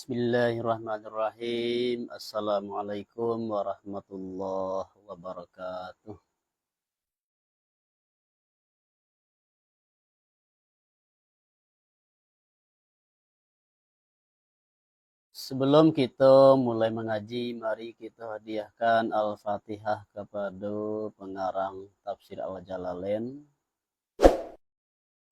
Bismillahirrahmanirrahim. Assalamualaikum warahmatullahi wabarakatuh. Sebelum kita mulai mengaji, mari kita hadiahkan Al-Fatihah kepada pengarang Tafsir Al-Jalalain,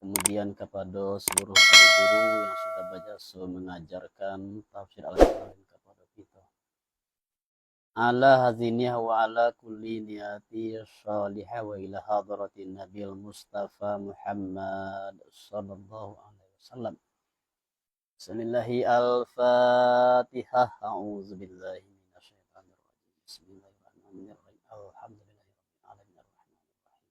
kemudian kepada seluruh guru-guru yang sudah berjasa mengajarkan Tafsir Al-Jalalain kepada kita. Ala haziniyah wa ala kulli niyati salihah wa ila hadratin Nabil Mustafa Muhammad sallallahu alaihi wasallam. Bismillahi al-Fatihah. A'udzu billahi minasyaitonir rajim. Bismillahirrahmanirrahim. Alhamdulillahirabbil alamin arrahmanirrahim.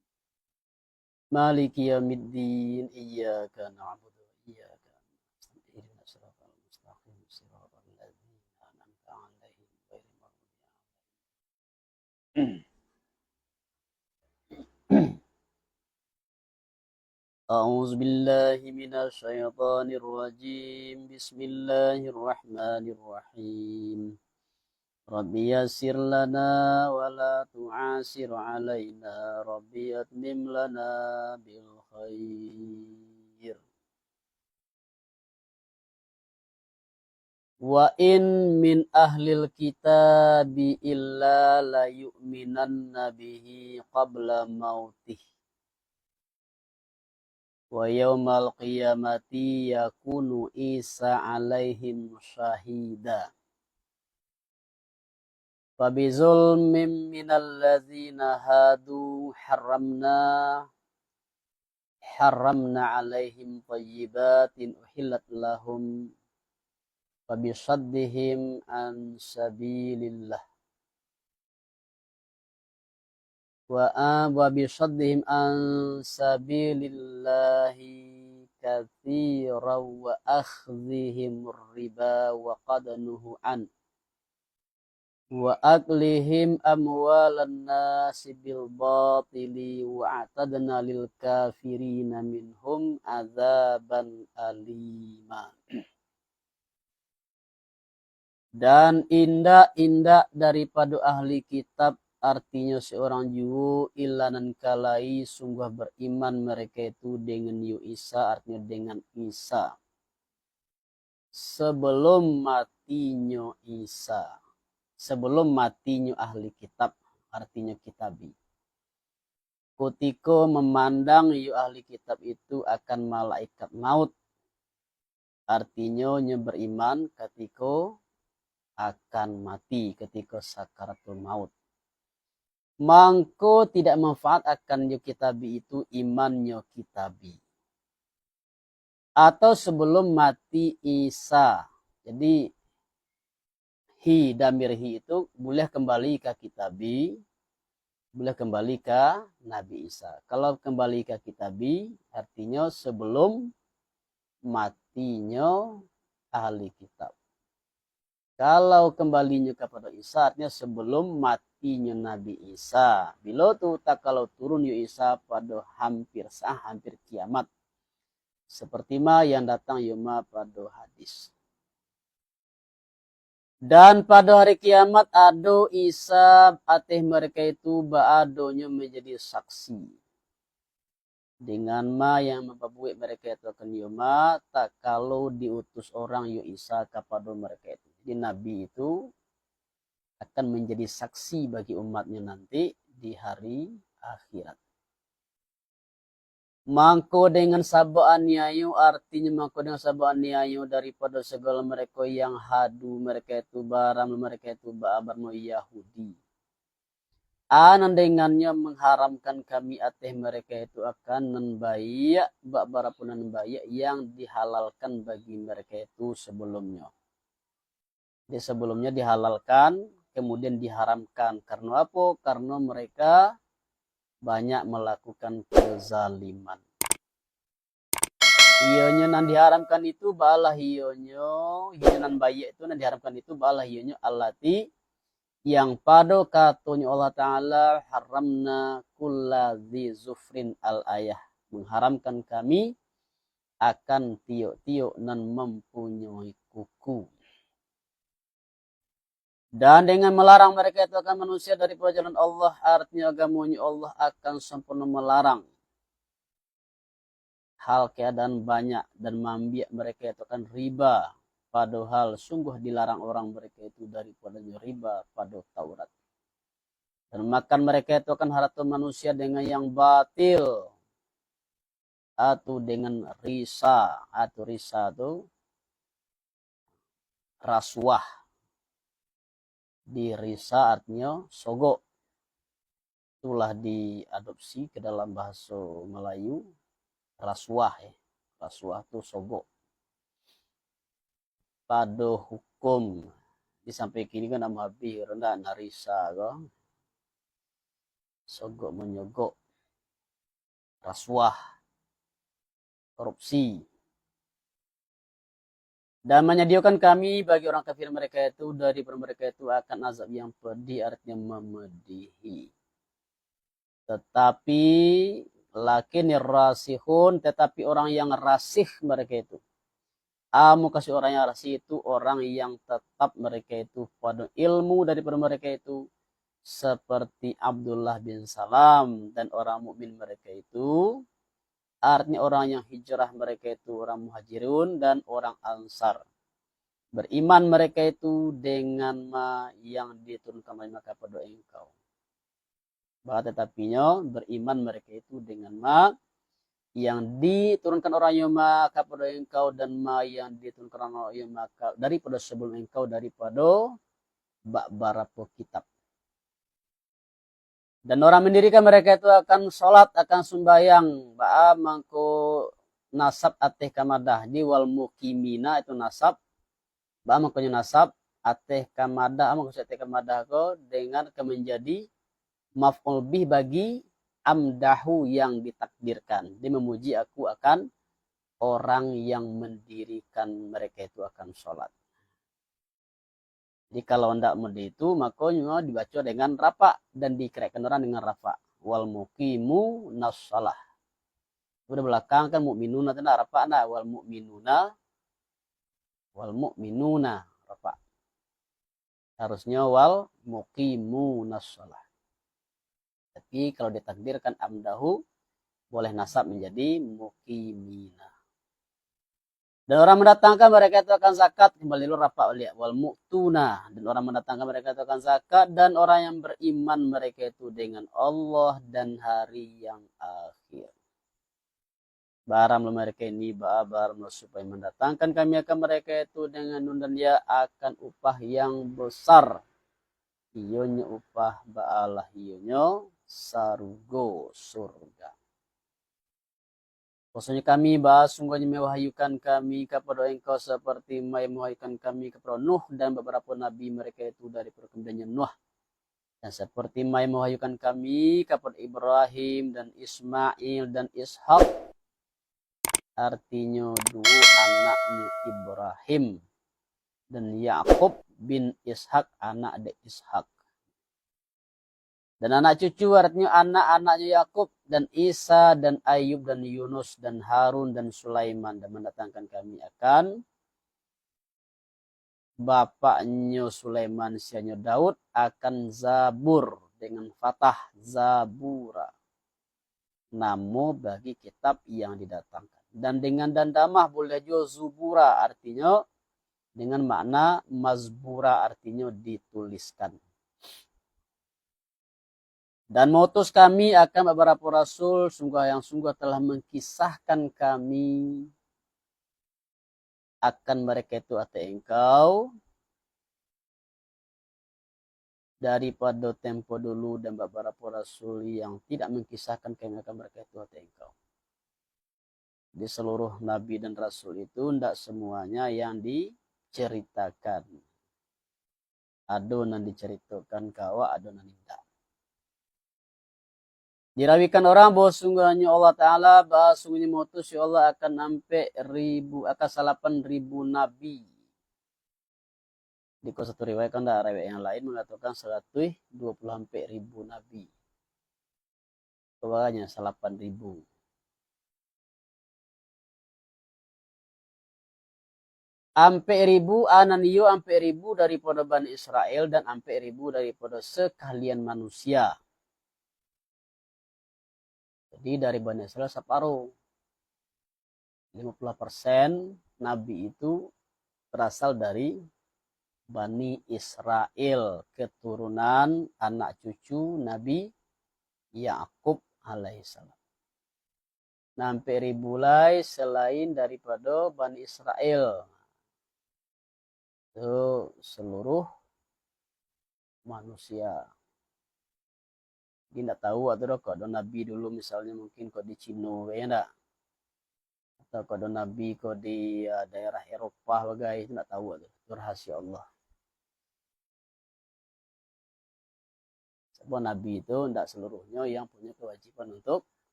Maliki yaumiddin. Iyyaka na'budu wa iyyaka nasta'in. Ihdinas siratal mustaqim. Siratal ladzina an'amta 'alaihim ghairil maghdubi 'alaihim. أعوذ بالله من الشيطان الرجيم بسم الله الرحمن الرحيم رب يسر لنا ولا تعسر علينا رب أتمم لنا بالخير وإن من أهل الكتاب إلا ليؤمنن به قبل موته wa yaumal qiyamati yakunu Isa alaihim syahida. Fabizulmim minal ladzina hadu harramna alaihim thayyibatin uhillat lahum fabisaddihim an sabilillah wa bisaddihim an sabilillahi katsiran wa akhdhihim riba wa qad nuhu an wa aklihim amwalan nasi bil batili wa atadna lil kafirina minhum azaban alima. Dan indak daripada ahli kitab, artinya seorang Juu ilanan kalai sungguh beriman mereka itu dengan Isa, artinya dengan Isa sebelum matinya Isa, sebelum matinya ahli kitab, artinya kitabi. Ketika memandang ahli kitab itu akan malaikat maut, artinya beriman ketika akan mati, ketika sakaratul maut. Mangko tidak manfaat akan kitabi itu imannya kitabi. Atau sebelum mati Isa. Jadi damir itu boleh kembali ke kitabi, boleh kembali ke Nabi Isa. Kalau kembali ke kitabi artinya sebelum matinya ahli kitab. Kalau kembalinya kepada Isa artinya sebelum matinya Nabi Isa. Bila tu tak kalau turun Isa pada hampir kiamat. Seperti yang datang yoma pada hadis. Dan pada hari kiamat ada Isa ateh mereka itu baadonya menjadi saksi. Dengan yang membuat mereka itu akan yoma tak kalau diutus orang Isa kepada mereka itu. Jadi Nabi itu akan menjadi saksi bagi umatnya nanti di hari akhirat. Mangko dengan sabaan niayu, artinya mangko dengan sabaan niayu daripada segala mereka yang hadu, mereka itu barang, mereka itu ba'abarno Yahudi. Anan dengannya mengharamkan kami ateh mereka itu akan membayar ba'barapunan membayar yang dihalalkan bagi mereka itu sebelumnya. Jadi sebelumnya dihalalkan, kemudian diharamkan. Karena apa? Karena mereka banyak melakukan kezaliman. Ionya nan diharamkan itu balah ionya nan bayi itu nan diharamkan itu balah ionya allati yang pada katanya Allah Ta'ala haramna kulla dzi zufrin al-ayah. Mengharamkan kami akan tiuk-tiuk nan mempunyai kuku. Dan dengan melarang mereka itu akan manusia dari jalan Allah, artinya agamanya Allah akan sempurna melarang hal keadaan banyak dan membiak mereka itu akan riba. Padahal sungguh dilarang orang mereka itu daripada riba pada Taurat. Dan makan mereka itu akan harta manusia dengan yang batil atau dengan risa, atau risa itu rasuah. Di risa artinya sogok. Itulah diadopsi ke dalam bahasa Melayu rasuah ya. Rasuah itu sogok. Pada hukum disampaikan kini kan nama habis rendah narisa kan. Sogok menyogok, rasuah, korupsi. Dan menyediakan kami bagi orang kafir mereka itu dari mereka itu akan azab yang pedih, artinya memedihi. Tetapi lakin rasihun, tetapi orang yang rasih mereka itu. Amu kasih orang yang rasih itu orang yang tetap mereka itu pada ilmu daripada mereka itu, seperti Abdullah bin Salam dan orang mukmin mereka itu. Artinya orang yang hijrah mereka itu orang muhajirun dan orang ansar. Beriman mereka itu dengan yang diturunkan oleh maka pada engkau. Bahkan tetapinya beriman mereka itu dengan yang diturunkan orang yang maka pada engkau dan yang diturunkan orang yang maka daripada sebelum engkau daripada beberapa kitab. Dan orang mendirikan mereka itu akan sholat, akan sembahyang. Ba'a mangko nasab ateh kamadah. Di wal mukimina itu nasab. Ba'a mangko nasab ateh kamadah. Mangko ateh kamadah ko dengan menjadi maf'ul bih bagi amdahu yang ditakdirkan. Dia memuji aku akan orang yang mendirikan mereka itu akan sholat. Jadi kalau tidak mudi itu maka dibaca dengan rafa dan dikerekkan orang dengan rafa. Wal muqimu nassalah. Udah belakang kan mukminuna tanda rafa na wal muqminuna rafa. Harusnya wal muqimu nassalah. Tapi kalau ditakdirkan amdahu boleh nasab menjadi muqimina. Dan orang mendatangkan mereka itu akan zakat, kembali lu rafa wal mu'tuna. Dan orang mendatangkan mereka itu akan zakat, dan orang yang beriman mereka itu dengan Allah dan hari yang akhir. Baram mereka ini baram supaya mendatangkan kami akan mereka itu dengan nun dan ya akan upah yang besar. Iyonya upah ba'alah iyonya sarugo surga. Maksudnya kami bahas sungguhnya mewahyukan kami kepada engkau seperti mewahyukan kami kepada Nuh dan beberapa nabi mereka itu dari perkembangan Nuh. Dan seperti mewahyukan kami kepada Ibrahim dan Ismail dan Ishak. Artinya dua anaknya Ibrahim dan Yakub bin Ishak anak de Ishak. Dan anak cucu artinya anak-anaknya Yakub dan Isa dan Ayub dan Yunus dan Harun dan Sulaiman. Dan mendatangkan kami akan bapaknya Sulaiman sianya Daud akan Zabur dengan fatah Zabura. Nama bagi kitab yang didatangkan. Dan dengan dandamah boleh juga Zubura artinya dengan makna mazbura artinya dituliskan. Dan mengutus kami akan beberapa rasul yang sungguh telah mengkisahkan kami akan mereka itu atau engkau daripada tempo dulu dan beberapa rasul yang tidak mengkisahkan kami akan mereka itu atau engkau. Di seluruh nabi dan rasul itu tidak semuanya yang diceritakan. Adonan diceritakan kawa, adonan tidak. Dirawikan orang bahwa sungguhnya Allah Ta'ala bahwa sungguhnya mutus ya Allah akan sampai akan 8.000 nabi. Di satu riwayat kan ada riwayat yang lain mengatakan 120 sampai 1.000 nabi. Kebawahnya 8.000. ampe ribu ananiyo ampe ribu daripada Bani Israel dan ampe ribu daripada sekalian manusia. Jadi dari Bani Israel separuh. 50% Nabi itu berasal dari Bani Israel, keturunan anak cucu Nabi Yakub alaihissalam. Nampak ribulai selain daripada Bani Israel. Itu seluruh manusia. Dia tidak tahu atau kalau Nabi dulu misalnya mungkin kok di Cina, kayaknya enggak. Atau kalau Nabi kok di daerah Eropa, bagai itu tidak tahu. Itu rahasia Allah. Sebab Nabi itu tidak seluruhnya yang punya kewajiban untuk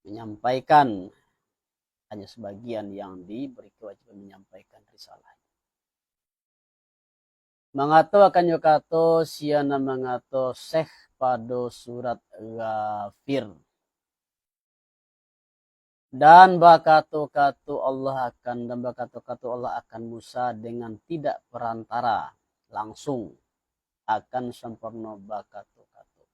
menyampaikan, hanya sebagian yang diberi kewajiban menyampaikan risalah. Mangato akan yokato siana mangato seh pada surat Ghafir. Dan bakato-kato Allah akan Musa dengan tidak perantara, langsung akan sempurna bakato-kato.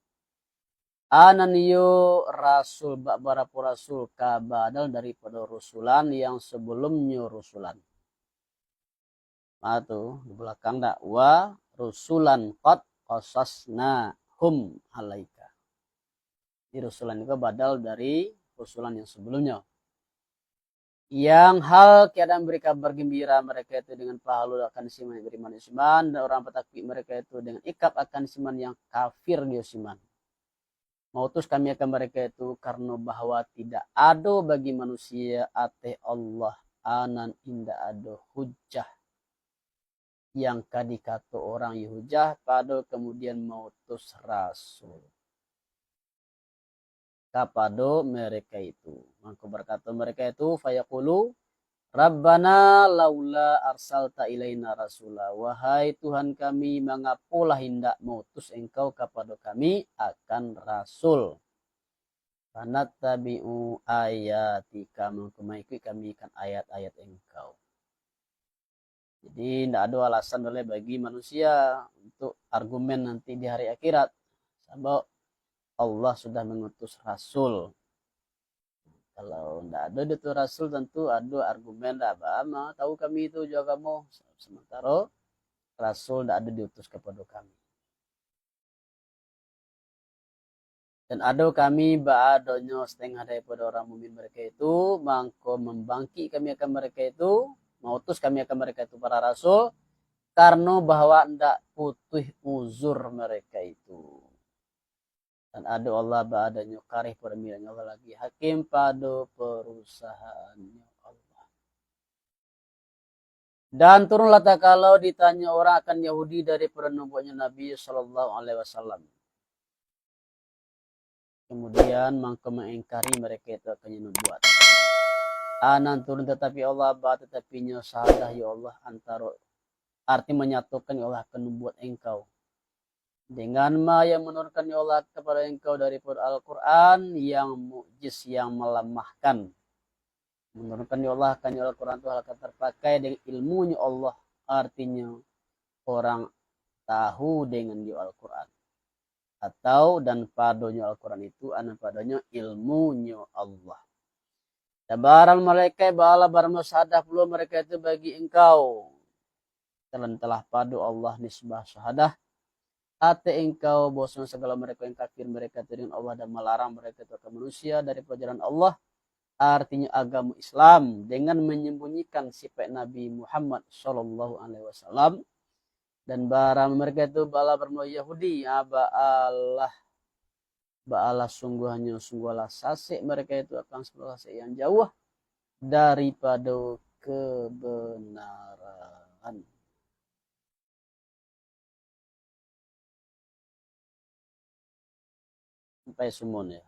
Ananiyo rasul barapu rasul kabadal daripada rusulan yang sebelumnya rusulan. Itu di belakang dakwa rusulan qad qasasna hum alaika. Di rusulan itu badal dari rusulan yang sebelumnya. Yang hal keadaan mereka bergembira mereka itu dengan pahala akan siman yang beriman siman, dan orang petakwi mereka itu dengan ikap akan siman yang kafir dia siman. Mautus kami akan mereka itu karena bahwa tidak ada bagi manusia ate Allah anan indah ada hujah yang kadikato orang Yahujah pada kemudian mautus rasul kepada mereka itu. Maka berkata mereka itu fayaqulu Rabbana laula arsalta ilaina rasula. Wahai Tuhan kami, mengapalah hendak mautus engkau kepada kami akan rasul. Fanattabi'u ayatika, mengikuti kami kan ayat-ayat engkau. Jadi tidak ada alasan oleh bagi manusia untuk argumen nanti di hari akhirat. Sebab Allah sudah mengutus rasul. Kalau tidak ada itu rasul tentu ada argumen apa tahu kami itu juga kamu. Sementara rasul tidak ada diutus kepada kami. Dan ada kami ba'adonyo setengah daripada orang mukmin mereka itu mangko membangkit kami akan mereka itu, mengutus kami akan mereka itu para rasul karena bahwa tidak putih uzur mereka itu. Dan ada Allah ba'adonyo karih permilannya Allah lagi hakim pada perusahaannya Allah. Dan turunlah tak kalau ditanya orang akan Yahudi daripada nubuatnya Nabi SAW. Kemudian mangko mengingkari mereka itu akan nubuat. Anan turun tetapi Allah tetapinya sahadah ya Allah antara arti menyatukan ya Allah akan membuat engkau dengan yang menurunkan ya Allah kepada engkau daripada Al-Quran yang mu'jiz yang melemahkan. Menurunkan ya Allah akan Al-Quran itu akan terpakai dengan ilmunya Allah, artinya orang tahu dengan ya Al-Quran. Atau dan padonya Al-Quran itu anak padonya ilmunya Allah. Dan barang mereka bala barang sahadah pula mereka itu bagi engkau. Telah padu Allah nisbah sahadah. Ate engkau bosan segala mereka yang kafir mereka itu dengan Allah dan melarang mereka itu ke manusia dari pelajaran Allah. Artinya agama Islam dengan menyembunyikan sifat Nabi Muhammad SAW. Dan barang mereka itu bala bermula Yahudi. Ba'alah sungguhlah sasik mereka itu akan sebuah sasik yang jauh daripada kebenaran. Sampai sumun ya.